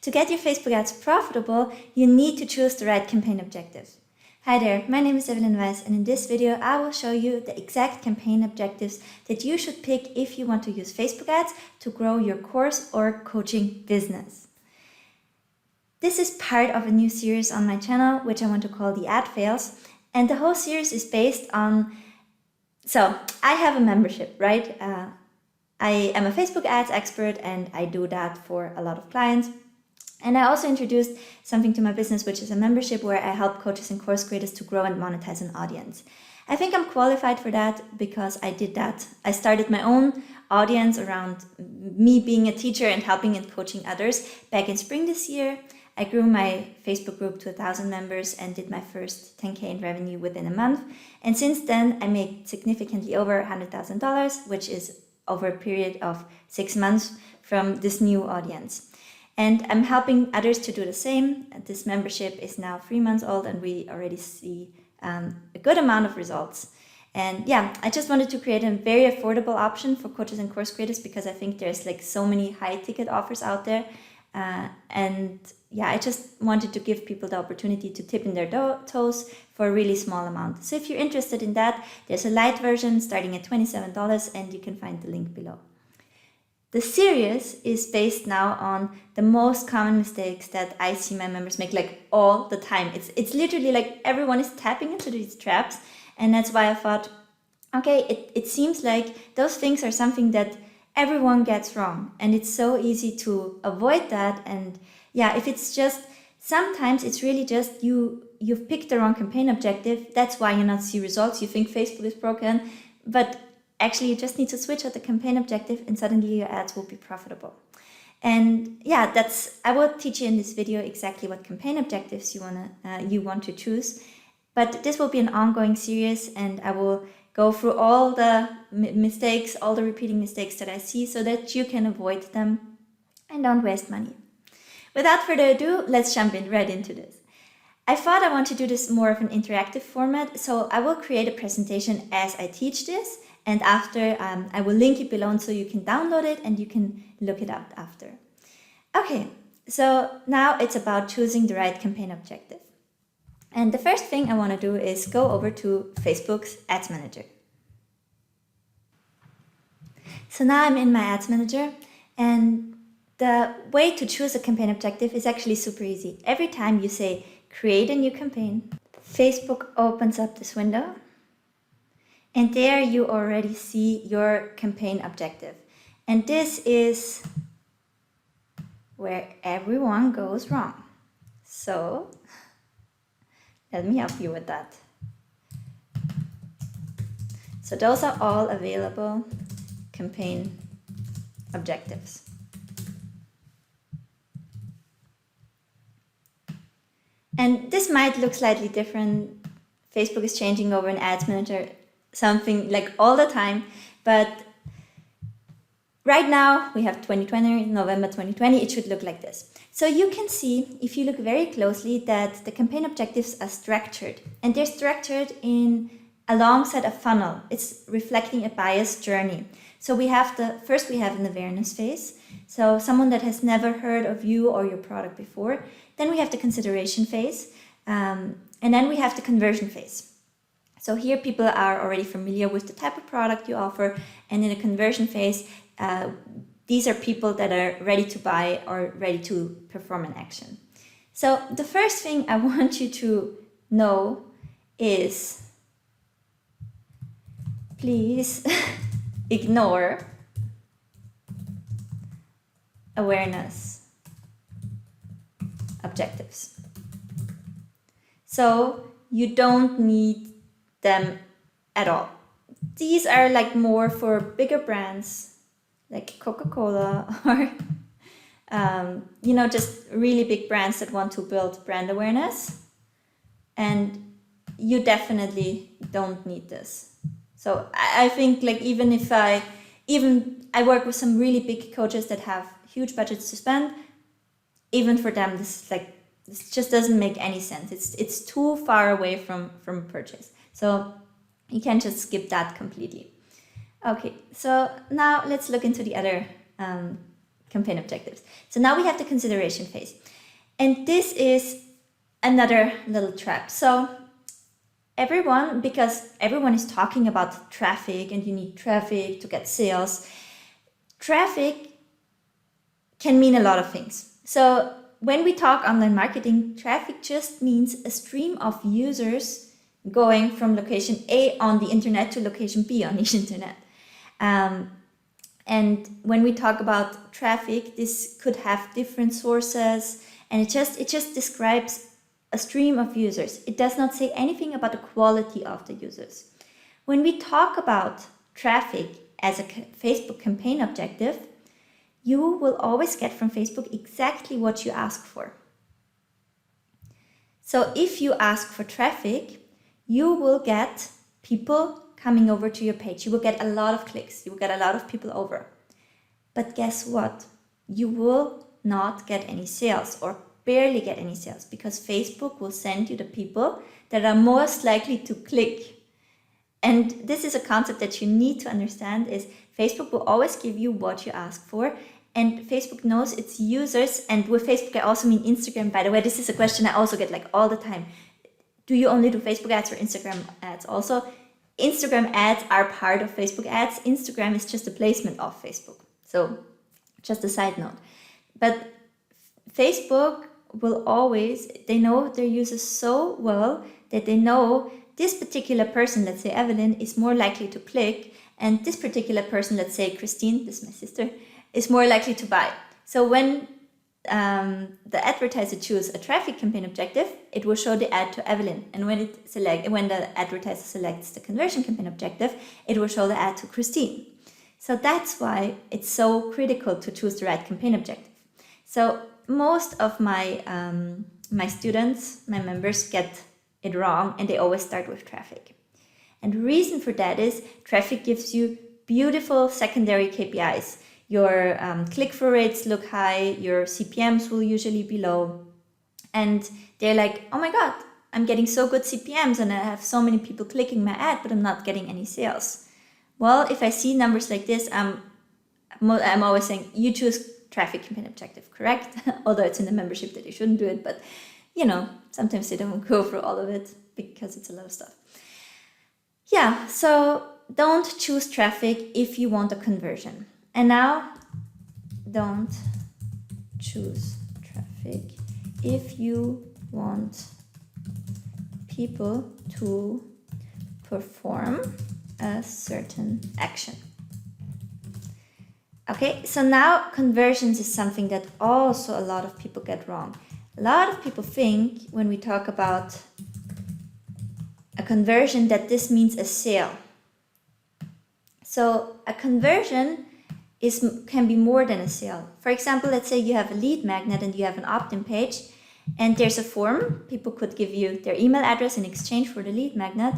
To get your Facebook ads profitable, you need to choose the right campaign objectives. Hi there, my name is Evelyn Weiss, and in this video I will show you the exact campaign objectives that you should pick if you want to use Facebook ads to grow your course or coaching business. This is part of a new series on my channel, which I want to call the Ad Fails, and the whole series is based on... So, I have a membership, right? I am a Facebook ads expert and I do that for a lot of clients. And I also introduced something to my business, which is a membership where I help coaches and course creators to grow and monetize an audience. I think I'm qualified for that because I did that. I started my own audience around me being a teacher and helping and coaching others back in spring this year. I grew my Facebook group to 1,000 members and did my first 10K in revenue within a month. And since then, I made significantly over $100,000, which is over a period of 6 months from this new audience. And I'm helping others to do the same. This membership is now 3 months old and we already see a good amount of results. And yeah, I just wanted to create a very affordable option for coaches and course creators because I think there's like so many high ticket offers out there. And yeah, I just wanted to give people the opportunity to tip in their toes for a really small amount. So if you're interested in that, there's a light version starting at $27 and you can find the link below. The series is based now on the most common mistakes that I see my members make like all the time. It's literally like everyone is tapping into these traps, and that's why I thought, okay, it seems like those things are something that everyone gets wrong, and it's so easy to avoid that. And yeah, if it's just, sometimes it's really just you've picked the wrong campaign objective, that's why you not see results. You think Facebook is broken, but actually, you just need to switch out the campaign objective and suddenly your ads will be profitable. And yeah, I will teach you in this video exactly what campaign objectives you want to choose. But this will be an ongoing series and I will go through all the mistakes, all the repeating mistakes that I see so that you can avoid them and don't waste money. Without further ado, let's jump right into this. I thought I want to do this more of an interactive format, so I will create a presentation as I teach this. And after, I will link it below so you can download it and you can look it up after. Okay, so now it's about choosing the right campaign objective. And the first thing I want to do is go over to Facebook's Ads Manager. So now I'm in my Ads Manager, and the way to choose a campaign objective is actually super easy. Every time you say create a new campaign, Facebook opens up this window. And there you already see your campaign objective. And this is where everyone goes wrong. So let me help you with that. So those are all available campaign objectives. And this might look slightly different. Facebook is changing over in Ads Manager something like all the time, but right now we have 2020, November 2020, it should look like this. So you can see, if you look very closely, that the campaign objectives are structured, and they're structured alongside a funnel. It's reflecting a buyer's journey. So we have first we have an awareness phase, so someone that has never heard of you or your product before. Then we have the consideration phase, and then we have the conversion phase. So here people are already familiar with the type of product you offer, and in the conversion phase, these are people that are ready to buy or ready to perform an action. So the first thing I want you to know is, please ignore awareness objectives. So you don't need them at all. These are like more for bigger brands like Coca-Cola or just really big brands that want to build brand awareness, and you definitely don't need this. So I think like even I work with some really big coaches that have huge budgets to spend, even for them this just doesn't make any sense. It's too far away from purchase. So you can just skip that completely. Okay, so now let's look into the other campaign objectives. So now we have the consideration phase. And this is another little trap. So because everyone is talking about traffic and you need traffic to get sales, traffic can mean a lot of things. So when we talk online marketing, traffic just means a stream of users going from location A on the internet to location B on the internet. And when we talk about traffic, this could have different sources, and it just describes a stream of users. It does not say anything about the quality of the users. When we talk about traffic as a Facebook campaign objective, you will always get from Facebook exactly what you ask for. So if you ask for traffic, you will get people coming over to your page. You will get a lot of clicks. You will get a lot of people over. But guess what? You will not get any sales, or barely get any sales, because Facebook will send you the people that are most likely to click. And this is a concept that you need to understand, is Facebook will always give you what you ask for, and Facebook knows its users. And with Facebook, I also mean Instagram, by the way. This is a question I also get like all the time. Do you only do Facebook ads or Instagram ads also? Instagram ads are part of Facebook ads. Instagram is just a placement of Facebook. So just a side note. But Facebook will always, they know their users so well that they know this particular person, let's say Evelyn, is more likely to click, and this particular person, let's say Christine, this is my sister, is more likely to buy. So when the advertiser chooses a traffic campaign objective, it will show the ad to Evelyn. And when the advertiser selects the conversion campaign objective, it will show the ad to Christine. So that's why it's so critical to choose the right campaign objective. So most of my students, my members, get it wrong, and they always start with traffic. And the reason for that is traffic gives you beautiful secondary KPIs. Your click-through rates look high, your CPMs will usually be low, and they're like, oh my God, I'm getting so good CPMs and I have so many people clicking my ad, but I'm not getting any sales. Well, if I see numbers like this, I'm always saying, you choose traffic campaign objective, correct? Although it's in the membership that you shouldn't do it, but sometimes they don't go through all of it because it's a lot of stuff. Yeah, so don't choose traffic if you want a conversion. And now, don't choose traffic if you want people to perform a certain action. Okay, so now conversions is something that also a lot of people get wrong. A lot of people think when we talk about a conversion that this means a sale. So a conversion can be more than a sale. For example, let's say you have a lead magnet and you have an opt-in page, and there's a form. People could give you their email address in exchange for the lead magnet.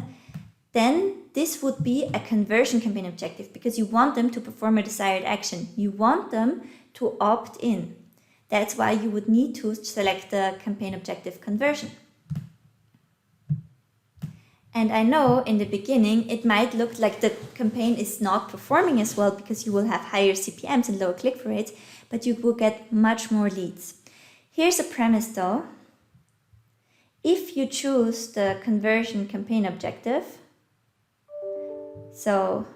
Then this would be a conversion campaign objective, because you want them to perform a desired action. You want them to opt in. That's why you would need to select the campaign objective conversion. And I know in the beginning, it might look like the campaign is not performing as well because you will have higher CPMs and lower click-through rates, but you will get much more leads. Here's a premise though. If you choose the conversion campaign objective, so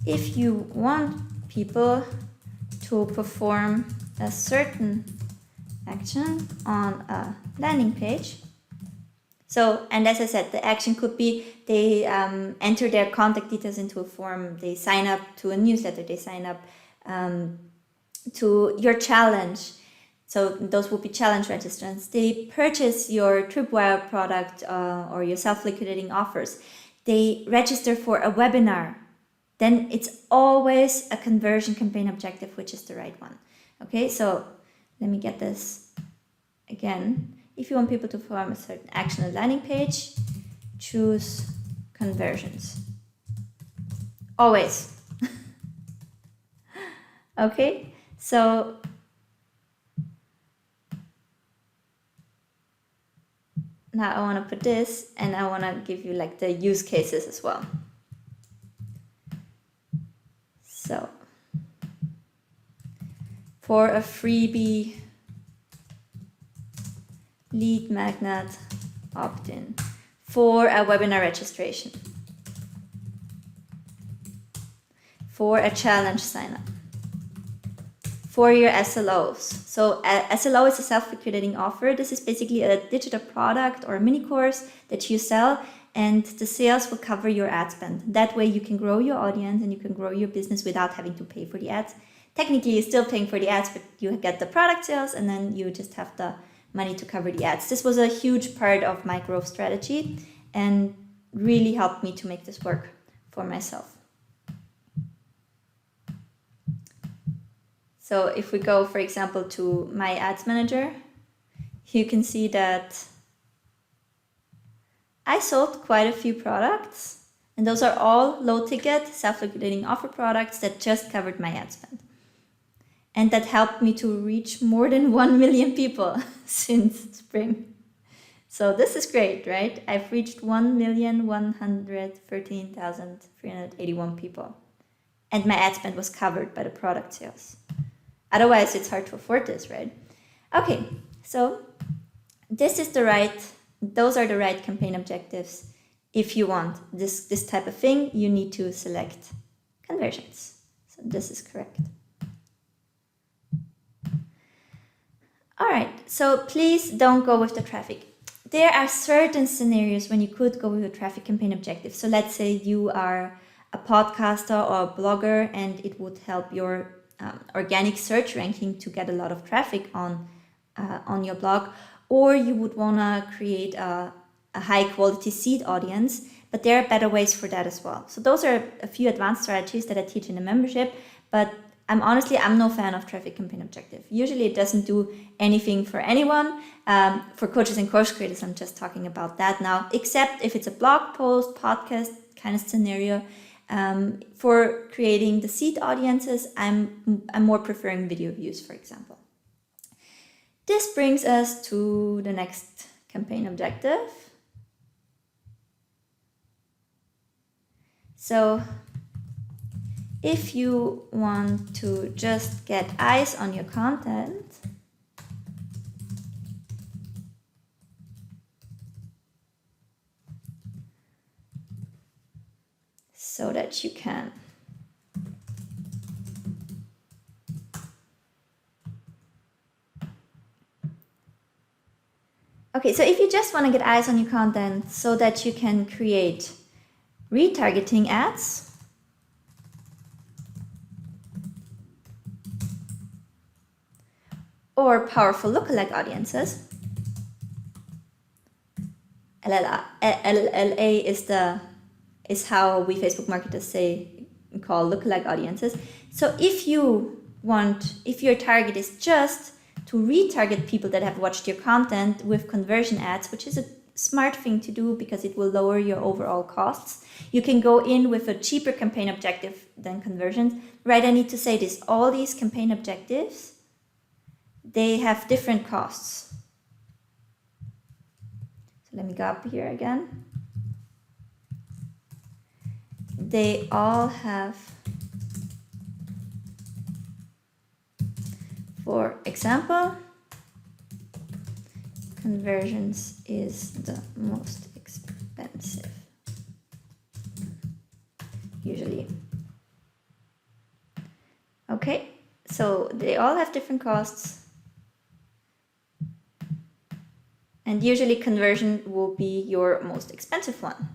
if you want people to perform a certain action on a landing page. So, and as I said, the action could be they enter their contact details into a form, they sign up to a newsletter, they sign up to your challenge. So those will be challenge registrants. They purchase your Tripwire product or your self-liquidating offers. They register for a webinar. Then it's always a conversion campaign objective, which is the right one. Okay, so let me get this again. If you want people to perform a certain action on the landing page, choose conversions. Always. Okay, so now I want to put this, and I want to give you like the use cases as well. So for a freebie lead magnet opt-in, for a webinar registration, for a challenge sign-up, for your SLOs. So a SLO is a self-liquidating offer. This is basically a digital product or a mini course that you sell, and the sales will cover your ad spend. That way you can grow your audience and you can grow your business without having to pay for the ads. Technically, you're still paying for the ads, but you get the product sales and then you just have the money to cover the ads. This was a huge part of my growth strategy and really helped me to make this work for myself. So if we go, for example, to my ads manager, you can see that I sold quite a few products, and those are all low ticket self-liquidating offer products that just covered my ad spend. And that helped me to reach more than 1 million people since spring. So this is great, right? I've reached 1,113,381 people. And my ad spend was covered by the product sales. Otherwise, it's hard to afford this, right? Okay, so those are the right campaign objectives. If you want this type of thing, you need to select conversions. So this is correct. All right, so please don't go with the traffic. There are certain scenarios when you could go with a traffic campaign objective. So let's say you are a podcaster or a blogger and it would help your organic search ranking to get a lot of traffic on your blog, or you would want to create a high quality seed audience, but there are better ways for that as well. So those are a few advanced strategies that I teach in the membership, but I'm no fan of traffic campaign objective. Usually it doesn't do anything for anyone. For coaches and course creators, I'm just talking about that now, except if it's a blog post, podcast kind of scenario. For creating the seed audiences, I'm more preferring video views, for example. This brings us to the next campaign objective. So if you want to just get eyes on your content, so that you can so if you just want to get eyes on your content so that you can create retargeting ads, or powerful lookalike audiences. LLA is how we Facebook marketers call lookalike audiences. So if your target is just to retarget people that have watched your content with conversion ads, which is a smart thing to do because it will lower your overall costs, you can go in with a cheaper campaign objective than conversions. Right, I need to say this, all these campaign objectives, they have different costs. So let me go up here again. They all have, for example, conversions is the most expensive, usually. Okay, so they all have different costs. And usually conversion will be your most expensive one.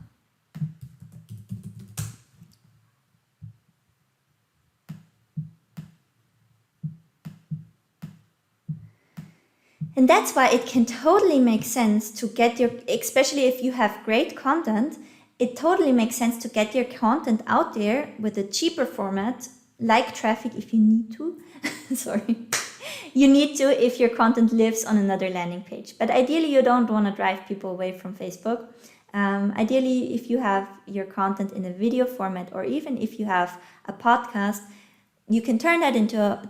And that's why it can totally make sense to get especially if you have great content, it totally makes sense to get your content out there with a cheaper format, like traffic if you need to. Sorry. You need to if your content lives on another landing page. But ideally, you don't want to drive people away from Facebook. Ideally, if you have your content in a video format, or even if you have a podcast, you can turn that into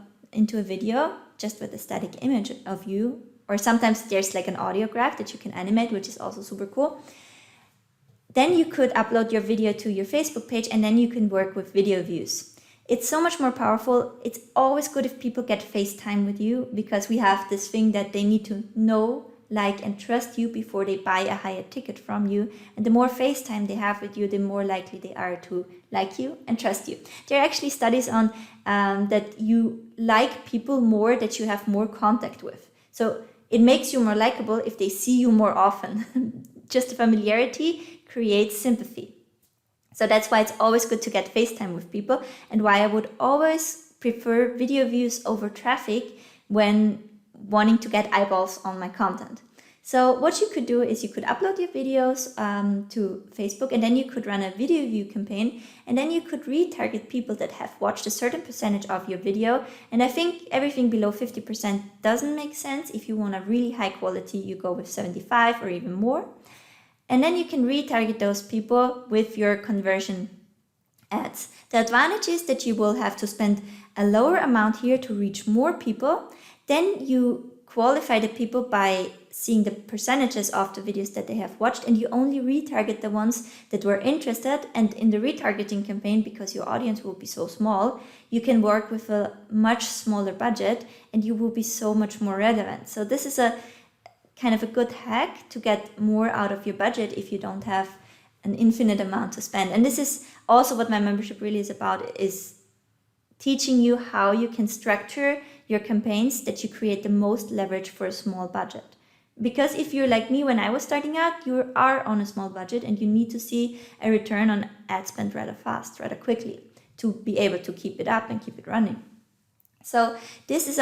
a video just with a static image of you. Or sometimes there's like an audio graph that you can animate, which is also super cool. Then you could upload your video to your Facebook page, and then you can work with video views. It's so much more powerful. It's always good if people get FaceTime with you, because we have this thing that they need to know, like, and trust you before they buy a higher ticket from you. And the more FaceTime they have with you, the more likely they are to like you and trust you. There are actually studies on that you like people more that you have more contact with. So it makes you more likable if they see you more often. Just the familiarity creates sympathy. So that's why it's always good to get FaceTime with people, and why I would always prefer video views over traffic when wanting to get eyeballs on my content. So what you could do is you could upload your videos to Facebook, and then you could run a video view campaign, and then you could retarget people that have watched a certain percentage of your video. And I think everything below 50% doesn't make sense. If you want a really high quality, you go with 75 or even more. And then you can retarget those people with your conversion ads. The advantage is that you will have to spend a lower amount here to reach more people. Then you qualify the people by seeing the percentages of the videos that they have watched, and you only retarget the ones that were interested. And in the retargeting campaign, because your audience will be so small, you can work with a much smaller budget and you will be so much more relevant. So this is a kind of a good hack to get more out of your budget if you don't have an infinite amount to spend. And this is also what my membership really is about, is teaching you how you can structure your campaigns that you create the most leverage for a small budget. Because if you're like me when I was starting out, you are on a small budget and you need to see a return on ad spend rather fast, rather quickly, to be able to keep it up and keep it running. So this is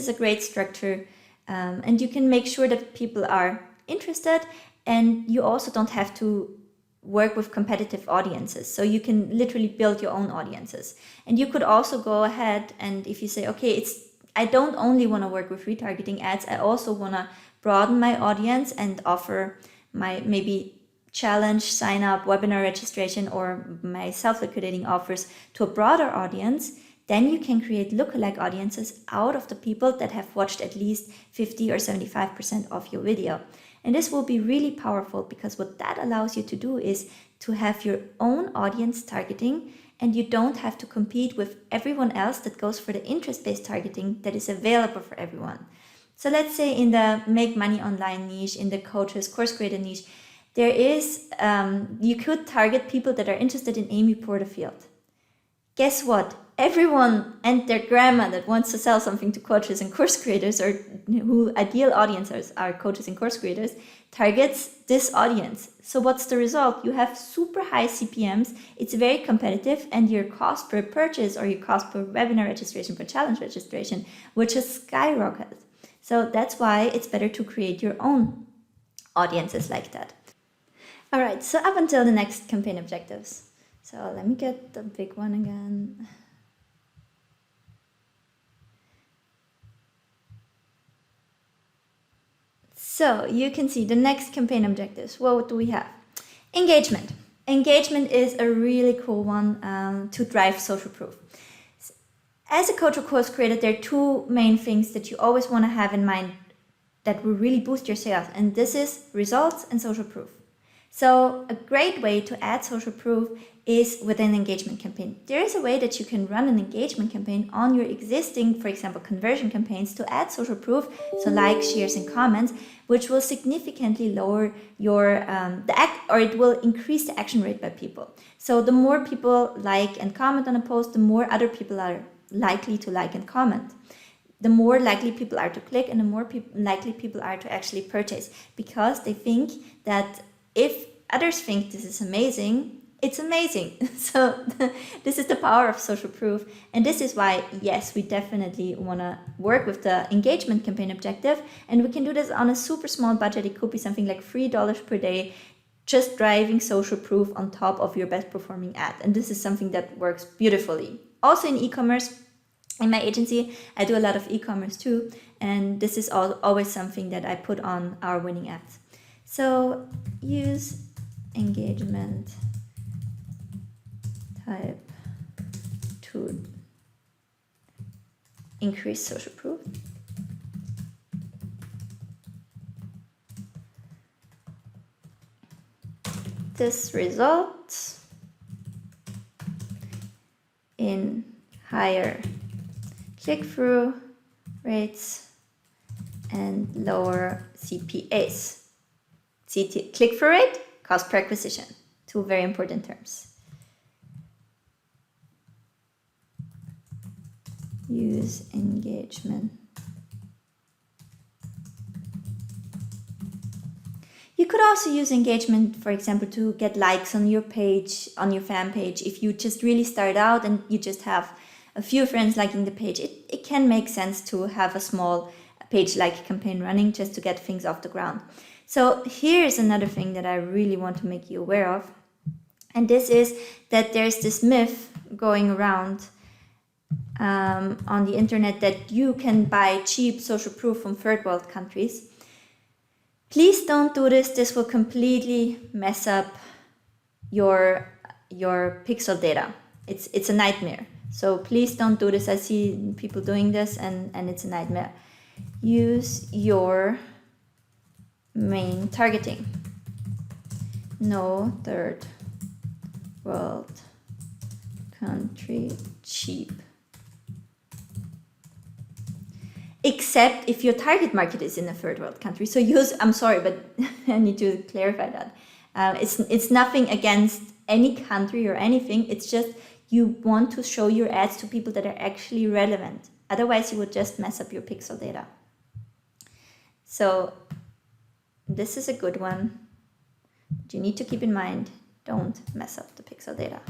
a great structure, and you can make sure that people are interested, and you also don't have to work with competitive audiences. So you can literally build your own audiences. And you could also go ahead, and if you say, okay, I don't only want to work with retargeting ads, I also want to broaden my audience and offer my maybe challenge, sign up, webinar registration, or my self-liquidating offers to a broader audience, then you can create lookalike audiences out of the people that have watched at least 50 or 75% of your video. And this will be really powerful, because what that allows you to do is to have your own audience targeting, and you don't have to compete with everyone else that goes for the interest-based targeting that is available for everyone. So let's say in the make money online niche, in the coaches, course creator niche, there is, you could target people that are interested in Amy Porterfield. Guess what? Everyone and their grandma that wants to sell something to coaches and course creators, or who ideal audiences are coaches and course creators, targets this audience. So what's the result? You have super high CPMs, it's very competitive, and your cost per purchase or your cost per webinar registration, per challenge registration, which is skyrocketed. So that's why it's better to create your own audiences like that. All right, so up until the next campaign objectives. So let me get the big one again. So you can see the next campaign objectives. What do we have? Engagement. Engagement is a really cool one to drive social proof. As a coach or course creator, there are two main things that you always want to have in mind that will really boost your sales, and this is results and social proof. So a great way to add social proof is with an engagement campaign. There is a way that you can run an engagement campaign on your existing, for example, conversion campaigns to add social proof, so likes, shares, and comments, which will significantly lower your it will increase the action rate by people. So the more people like and comment on a post, the more other people are likely to like and comment. The more likely people are to click, and the more likely people are to actually purchase, because they think that if others think this is amazing, it's amazing. So this is the power of social proof. And this is why, yes, we definitely want to work with the engagement campaign objective. And we can do this on a super small budget. It could be something like $3 per day, just driving social proof on top of your best performing ad. And this is something that works beautifully. Also in e-commerce, in my agency, I do a lot of e-commerce too. And this is always something that I put on our winning ads. So use engagement type to increase social proof. This results in higher click-through rates and lower CPAs. Click-through rate, cost per acquisition. Two very important terms. Use engagement. You could also use engagement, for example, to get likes on your page, on your fan page. If you just really start out and you just have a few friends liking the page, it can make sense to have a small page-like campaign running just to get things off the ground. So here's another thing that I really want to make you aware of. And this is that there's this myth going around on the internet that you can buy cheap social proof from third world countries. Please don't do this. This will completely mess up your pixel data. It's a nightmare. So please don't do this. I see people doing this and it's a nightmare. Use your main targeting. No third world country cheap. Except if your target market is in a third world country. So use, I'm sorry, but I need to clarify that. It's nothing against any country or anything. It's just you want to show your ads to people that are actually relevant. Otherwise, you would just mess up your pixel data. So this is a good one. But you need to keep in mind, don't mess up the pixel data.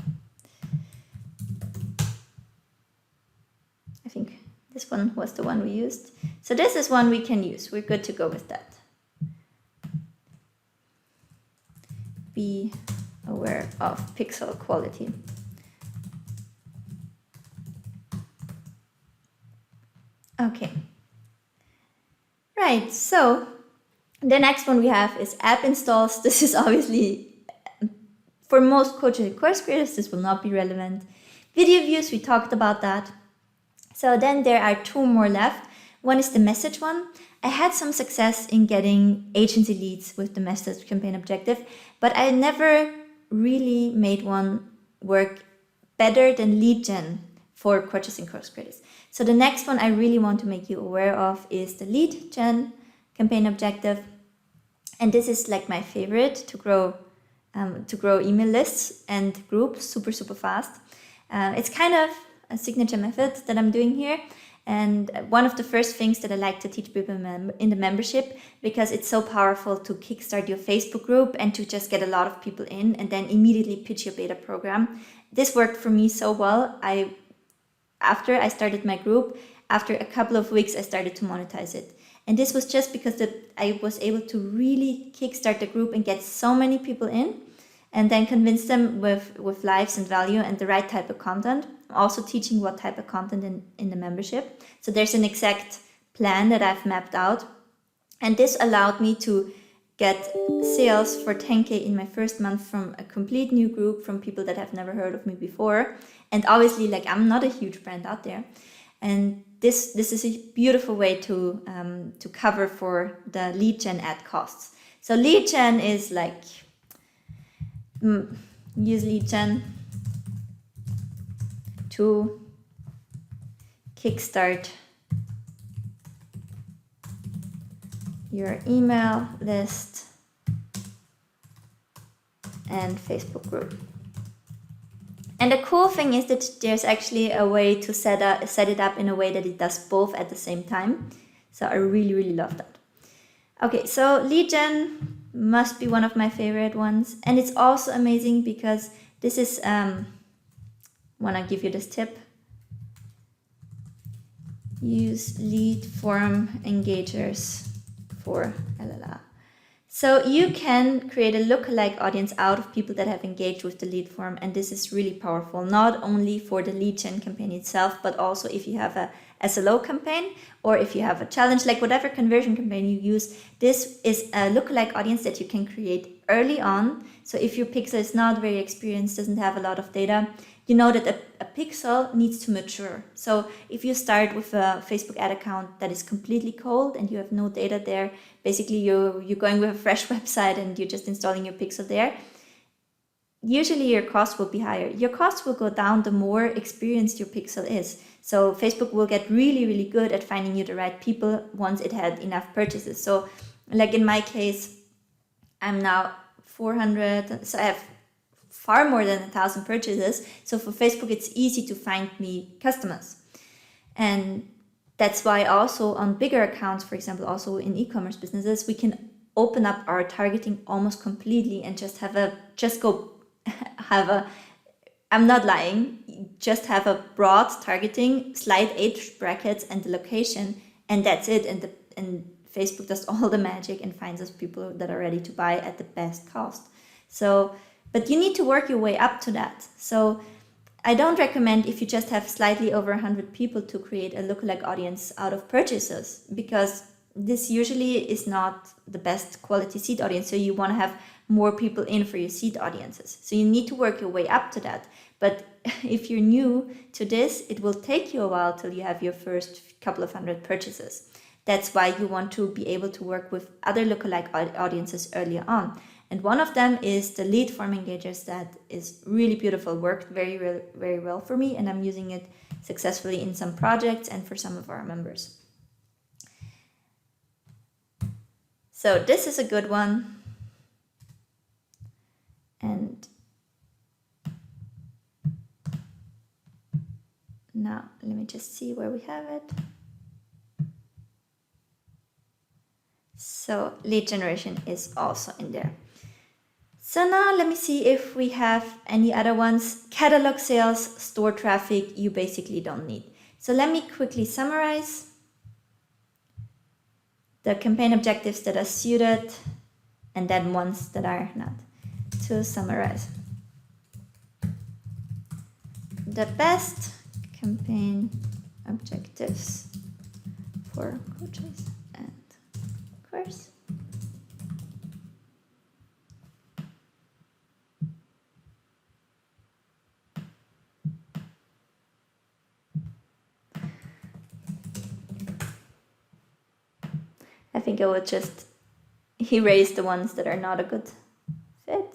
I think this one was the one we used. So this is one we can use. We're good to go with that. Be aware of pixel quality. Okay. Right, so the next one we have is app installs. This is obviously, for most course creators, this will not be relevant. Video views, we talked about that. So then there are two more left. One is the message one. I had some success in getting agency leads with the message campaign objective, but I never really made one work better than lead gen for coaches and course creators. So the next one I really want to make you aware of is the lead gen campaign objective. And this is like my favorite to grow email lists and groups super fast. It's kind of a signature method that I'm doing here, and one of the first things that I like to teach people in the membership, because it's so powerful to kickstart your Facebook group and to just get a lot of people in and then immediately pitch your beta program. This worked for me so well. After I started my group, after a couple of weeks I started to monetize it, and this was just because I was able to really kickstart the group and get so many people in and then convince them with lives and value and the right type of content. I'm also teaching what type of content in the membership. So there's an exact plan that I've mapped out. And this allowed me to get sales for 10K in my first month from a complete new group, from people that have never heard of me before. And obviously, like, I'm not a huge brand out there. And this is a beautiful way to cover for the lead gen ad costs. So lead gen is like, use lead gen to kickstart your email list and Facebook group. And the cool thing is that there's actually a way to set it up in a way that it does both at the same time. So I really love that. Okay, so lead gen must be one of my favorite ones, and it's also amazing because this is want to give you this tip. Use lead form engagers for LLR. So you can create a lookalike audience out of people that have engaged with the lead form, and this is really powerful, not only for the lead gen campaign itself, but also if you have a SLO campaign or if you have a challenge, like whatever conversion campaign you use. This is a lookalike audience that you can create early on. So if your pixel is not very experienced, doesn't have a lot of data, you know that a pixel needs to mature. So if you start with a Facebook ad account that is completely cold and you have no data there, basically you're going with a fresh website and you're just installing your pixel there, usually your cost will be higher. Your cost will go down the more experienced your pixel is. So Facebook will get really, really good at finding you the right people once it had enough purchases. So like in my case, I'm now 400, so I have far more than 1,000 purchases. So for Facebook, it's easy to find me customers. And that's why also on bigger accounts, for example, also in e-commerce businesses, we can open up our targeting almost completely and I'm not lying, just have a broad targeting, slide age brackets and the location, and that's it. And Facebook does all the magic and finds us people that are ready to buy at the best cost. So, but you need to work your way up to that. So I don't recommend if you just have slightly over 100 people to create a lookalike audience out of purchases, because this usually is not the best quality seed audience. So you want to have more people in for your seed audiences. So you need to work your way up to that. But if you're new to this, it will take you a while till you have your first couple of hundred purchases. That's why you want to be able to work with other lookalike audiences earlier on. And one of them is the lead form engagers. That is really beautiful, worked very, very well for me, and I'm using it successfully in some projects and for some of our members. So this is a good one. And now let me just see where we have it. So lead generation is also in there. So now let me see if we have any other ones. Catalog sales, store traffic, you basically don't need. So let me quickly summarize the campaign objectives that are suited and then ones that are not. To summarize, the best campaign objectives for coaches and course. I think I would just erase the ones that are not a good fit.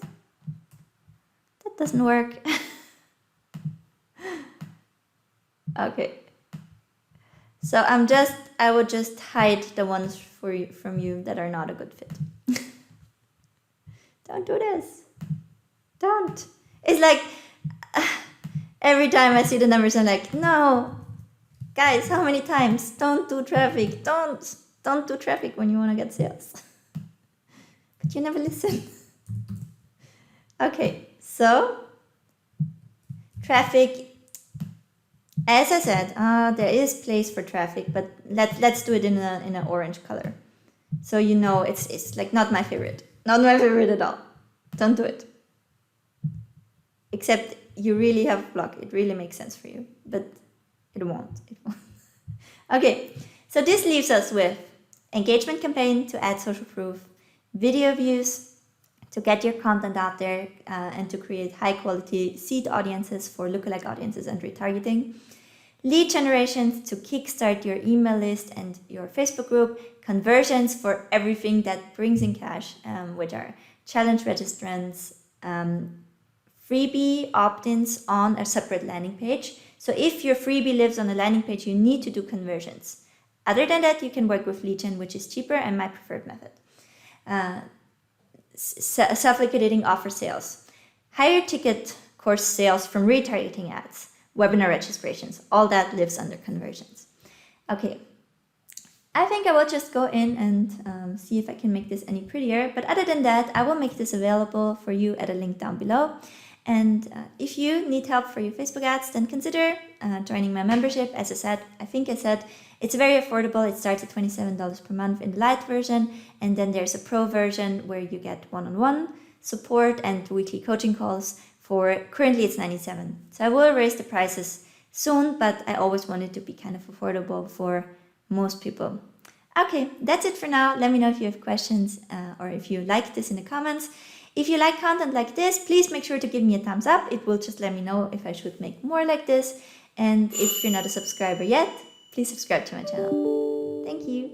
That doesn't work. Okay. So I would just hide the ones from you that are not a good fit. Don't do this. Don't. It's like every time I see the numbers, I'm like, no, guys, how many times? Don't do traffic. Don't do traffic when you want to get sales. But you never listen. Okay, so traffic. As I said, there is place for traffic, but let's do it in an orange color. So you know it's like not my favorite. Not my favorite at all. Don't do it. Except you really have a blog. It really makes sense for you, but it won't. Okay, so this leaves us with engagement campaign to add social proof, video views to get your content out there and to create high quality seed audiences for lookalike audiences and retargeting. Lead generations to kickstart your email list and your Facebook group. Conversions for everything that brings in cash, which are challenge registrants, freebie opt-ins on a separate landing page. So if your freebie lives on a landing page, you need to do conversions. Other than that, you can work with lead gen, which is cheaper and my preferred method. Self-liquidating offer sales, higher ticket course sales from retargeting ads, webinar registrations, all that lives under conversions. Okay, I think I will just go in and see if I can make this any prettier. But other than that, I will make this available for you at a link down below. And if you need help for your Facebook ads, then consider joining my membership. As I think I said, it's very affordable. It starts at $27 per month in the light version. And then there's a pro version where you get one-on-one support and weekly coaching calls. Currently it's $97. So I will raise the prices soon, but I always want it to be kind of affordable for most people. Okay, that's it for now. Let me know if you have questions or if you like this in the comments. If you like content like this, please make sure to give me a thumbs up. It will just let me know if I should make more like this. And if you're not a subscriber yet, please subscribe to my channel. Thank you.